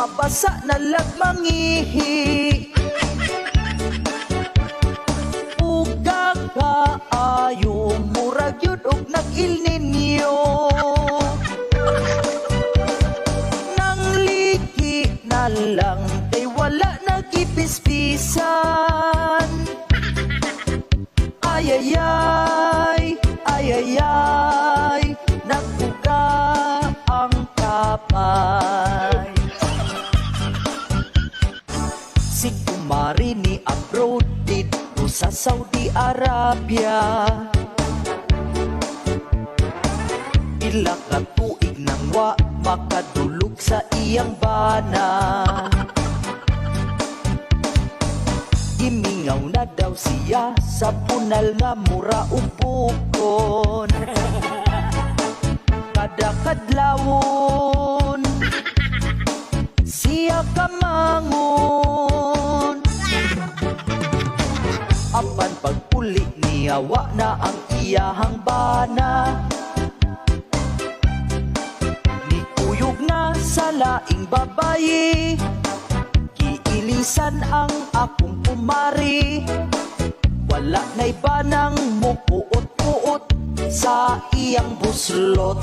mabasa na lagmangihi. Uga kaayo murag yun og nag-Il Niño. Nang liki na lang kay wala nagipispisan. Ayayay, ayayay, nagbuka ang kapay. Si kumari ni abroad dito sa Saudi Arabia. Pila ka tuig nang wa makadulog sa iyang bana. Gimingaw na daw siya sa punal nga mura upukon. Kada kadlawon siya kamangon. Apan pagpuli niya wa na ang iyahang bana. Nikuyog na sa laing babayi. Ilisan ang akong kumari. Wala na'y banang mupuot-puot sa iyang buslot.